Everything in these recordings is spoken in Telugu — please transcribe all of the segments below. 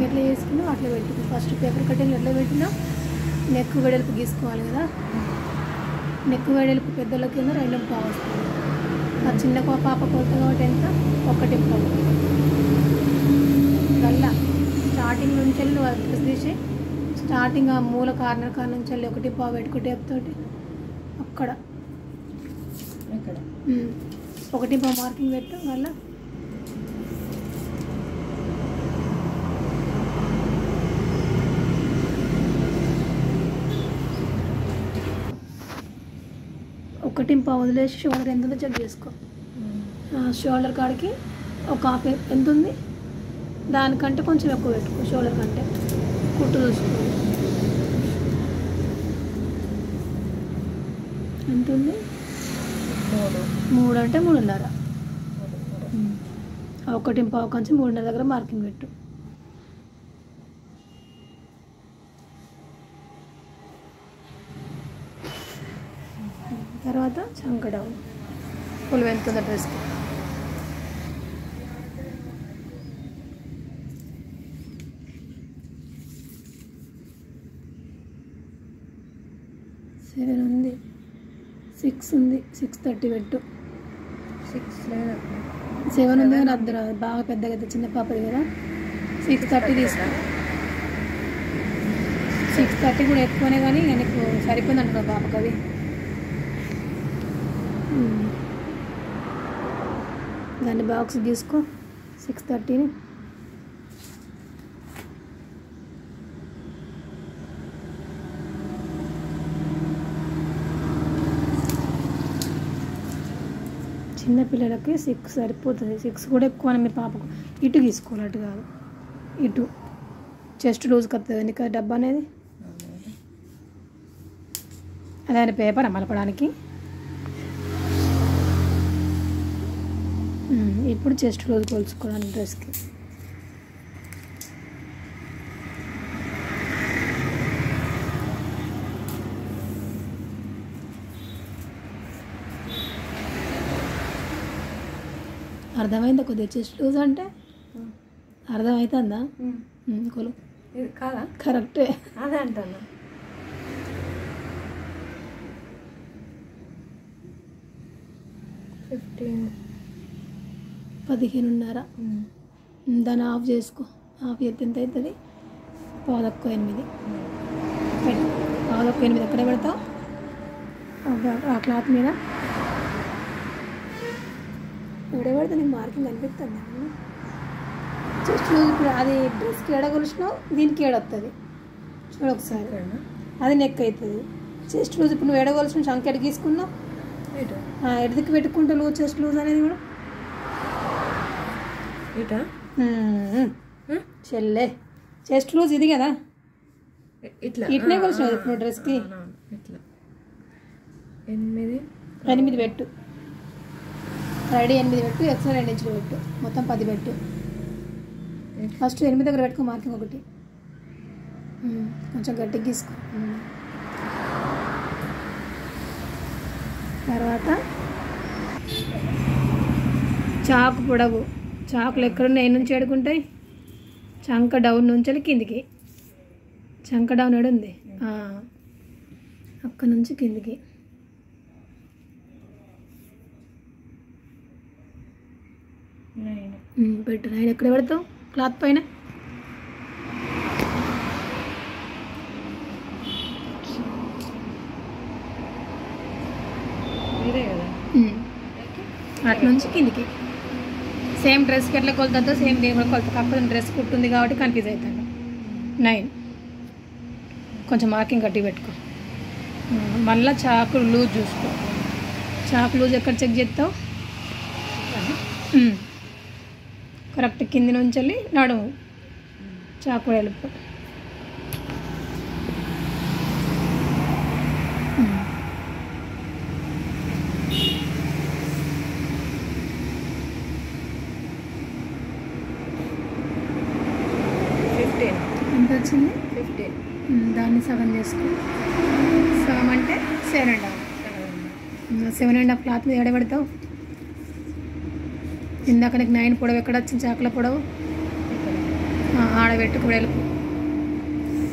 మార్కింగ్ ఎట్లా చేసుకున్నావు అట్లా పెట్టుకో. ఫస్ట్ పేపర్ కటింగ్ ఎట్లా పెట్టినా నెక్ వెడల్పు గీసుకోవాలి కదా. నెక్ వెడల్పు పెద్దల కింద 2.5 వస్తుంది. ఆ చిన్న పాప కొలత కాబట్టి ఎంత 1.5. గల్లా స్టార్టింగ్ నుంచి వెళ్ళి నువ్వు డ్రెస్ తీసి స్టార్టింగ్ ఆ మూల కార్నర్ నుంచి వెళ్ళి 1.5 పెట్టుకో టేప్ తోటి అక్కడ 1.5 మార్కింగ్ పెట్టు. గల్లా ఒకటి వదిలేసి షోల్డర్ ఎంత ఉందో చెక్ చేసుకో. షోల్డర్ కాడికి ఒక హాఫ్ ఎంత ఉంది దానికంటే కొంచెం ఎక్కువ పెట్టుకో. షోల్డర్ కంటే కుట్టు చూసుకో ఎంత ఉంది. 3 అంటే 3.5. 1.5 కొంచెం 3.5 దగ్గర మార్కింగ్ పెట్టు. తర్వాత చంక డౌన్ ఫుల్ ఎంత ఉందో డ్రెస్కి. సెవెన్ ఉంది, 6 ఉంది, 6.30 పెట్టు. 7 ఉంది కానీ అద్దరు బాగా పెద్దగా అయితే చిన్న పాపది కదా. 6.30 తీసుకో. 6.30 కూడా ఎక్కువనే కానీ నీకు సరిపోయింది అంటున్నావు పాపకు. అది దాన్ని బాక్స్ తీసుకో 6.30ని. చిన్నపిల్లలకి 6 సరిపోతుంది. 6 కూడా ఎక్కువ మీ పాపకు. ఇటు తీసుకోవాలి, అటు కాదు, ఇటు చెస్ట్ లూజ్కి వస్తుంది. ఎందుకు డబ్బా అనేది అదే పేపర్ మలపడానికి. ఇప్పుడు చెస్ట్ లూజ్ కొలుచుకోవడానికి డ్రెస్కి. అర్థమైందా కొద్దిగా చెస్ట్ లూజ్ అంటే? అర్థమవుతుందా? కొలు కాదా? కరెక్టే, అదే అంటాను. 15.5. దాన్ని ఆఫ్ చేసుకో. ఆఫ్ చేస్తే ఎంత అవుతుంది? 8:15. 8:15 ఎక్కడ పెడతావు? ఆ క్లాత్ మీద ఎక్కడ పెడితే నీకు మార్కింగ్ అనిపిస్తుంది. చెస్ట్ లూజ్ ఇప్పుడు అది డ్రెస్కి ఎడగొలిసినావు, దీనికి ఏడొస్తుంది చూడ ఒకసారి. అది నెక్ అవుతుంది. చెస్ట్ లూజ్ ఇప్పుడు నువ్వు ఎడగొలిసిన చంక ఎడ గీసుకున్నావు, ఎడదికి పెట్టుకుంటా లూజ్ చెస్ట్ లూజ్ అనేది కూడా చెల్లె. చెస్ట్ లూజ్ ఇది కదా, ఇట్నే కొలిసినావు ఇప్పుడు డ్రెస్కి. 8 పెట్టు. రెడీ 8 పెట్టు. ఎక్స్ట్రా 2 ఇంచులు పెట్టు. మొత్తం 10 పెట్టు. ఫస్ట్ 8 దగ్గర పెట్టుకో మార్కింగ్ ఒకటి. కొంచెం గట్టిగా గీసుకో. తర్వాత చాకు పొడవు. చాకులు ఎక్కడున్నాయి? నుంచి ఎడుకుంటాయి. చంక డౌన్ నుంచి కిందికి. చంక డౌన్ ఎడుంది? అక్కడ నుంచి కిందికి. పెట్టు. 9 ఎక్కడ పెడతావు? క్లాత్ పైన. అట్లా నుంచి కిందికి. సేమ్ డ్రెస్కి ఎట్లా కొలుతుందో సేమ్ దేని కూడా కొలత. కాకపోతే డ్రెస్ కుట్టుంది కాబట్టి కన్ఫ్యూజ్ అవుతాను. 9 కొంచెం మార్కింగ్ కట్టి పెట్టుకో. మళ్ళీ చాకు లూజ్ చూసుకో. చాకు లూజ్ ఎక్కడ చెక్ చేస్తావు? కరెక్ట్ కింది నుంచి వెళ్ళి నడుము చాకు వెలుపు. ఎంత వచ్చింది? 15. దాన్ని సగం చేసుకో. సగం అంటే 7.5. 7.5 క్లాత్ మీద ఎడబెడతావు. ఇందాక నీకు 9 పొడవు ఎక్కడ వచ్చింది? చాకుల పొడవు ఆడబెట్టుకు వెడల్పు.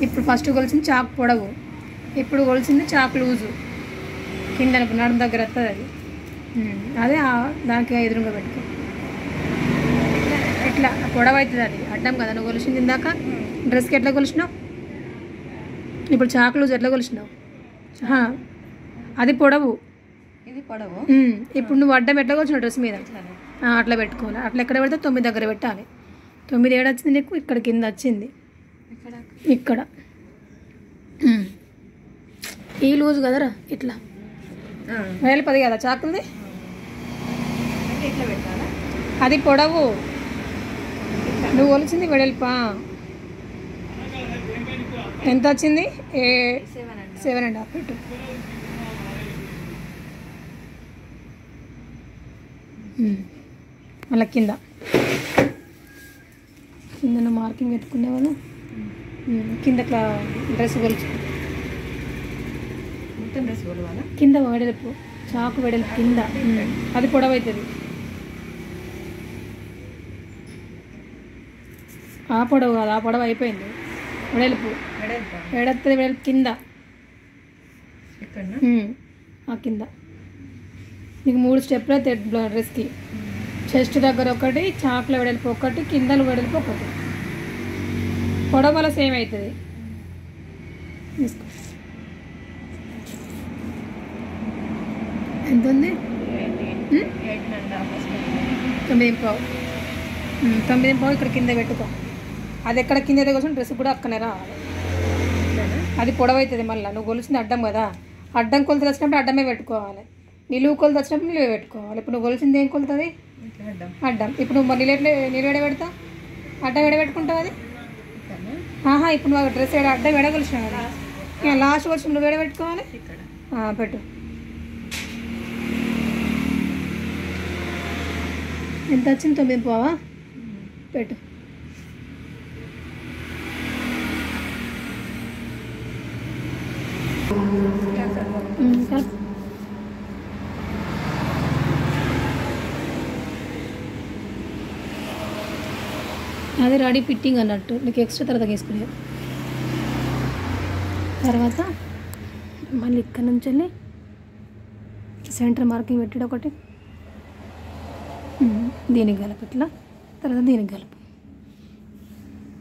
ఇప్పుడు ఫస్ట్ కొలిసింది చాకు పొడవు, ఇప్పుడు కొలిసింది చాకు లూజు. కింద నడుము దగ్గర వస్తుంది అది. అదే దానికి ఎదురుగా పెట్టుకో. ఎట్లా పొడవు అవుతుంది అది అడ్డం కదా. నువ్వు కొలిసింది ఇందాక డ్రెస్కి ఎట్లా కొలిసినావు, ఇప్పుడు చాకు లూజు ఎట్లా కొలిసినావు? అది పొడవు, ఇది పొడవు. ఇప్పుడు నువ్వు అడ్డం ఎట్లా కొలిసినావు డ్రెస్ మీద అట్లా పెట్టుకోవాలి. అట్లా ఎక్కడ పెడితే 9 దగ్గర పెట్టాలి. 9 ఏడు వచ్చింది నీకు, ఇక్కడ కింద వచ్చింది, ఇక్కడ ఈ లూజు కదరా ఇట్లా వెడల్పది కదా చాకులది. ఇట్లా పెట్టాలా? అది పొడవు, నువ్వు కొలిచింది వెడల్పా. ఎంత వచ్చింది? 7.5 పెట్టు. మళ్ళీ కింద నువ్వు మార్కింగ్ పెట్టుకునే వాళ్ళు కింద డ్రెస్ కొలుచు. మొత్తం డ్రెస్ కొలవాలా? కింద వెడల్పు, చాకు వెడల్పు కింద, అది పొడవు అవుతుంది. ఆ పొడవు కాదు, ఆ పొడవు అయిపోయింది. వెడల్పు వెడల్పుతుంది, వెడల్పు కింద ఆ కింద. నీకు 3 స్టెప్లు అయితే డ్రెస్కి. చెస్ట్ దగ్గర ఒకటి, చాకుల వెడల్పు ఒకటి, కిందలు వెడల్పు ఒకటి. పొడవు వల్ల సేమ్ అవుతుంది. తీసుకో. ఎంత ఉంది? 9.5. 9.5 ఇక్కడ కింద పెట్టుకో. అది ఎక్కడ కింద కోసం డ్రెస్ కూడా అక్కనే రావాలి. అది పొడవు అవుతుంది. మళ్ళీ నువ్వు కొలిసింది అడ్డం కదా, అడ్డం కొలతలు వచ్చినప్పుడు అడ్డమే పెట్టుకోవాలి, నిలువు కొలత వచ్చినప్పుడు నిలువ పెట్టుకోవాలి. ఇప్పుడు నువ్వు కొలిసింది ఏం కొలుతుంది? అడ్డం. ఇప్పుడు నువ్వు నిలువ ఎడ పెడతావు, అడ్డం ఎడ పెట్టుకుంటావు అది. ఇప్పుడు నువ్వు డ్రెస్ అడ్డం ఎడ కొలిసినావు కదా, లాస్ట్ వచ్చి నువ్వు ఎడ పెట్టుకోవాలి, పెట్టు. ఎంత వచ్చింది? 9.5 పెట్టు. అది రెడీ ఫిట్టింగ్ అన్నట్టు, నీకు ఎక్స్ట్రా తర్వాత తీసుకునే తర్వాత మళ్ళీ ఇక్కడ నుంచి వెళ్ళి సెంటర్ మార్కింగ్ పెట్టాడు ఒకటి, దీనికి కలుపు ఇట్లా, తర్వాత దీనికి కలుపు.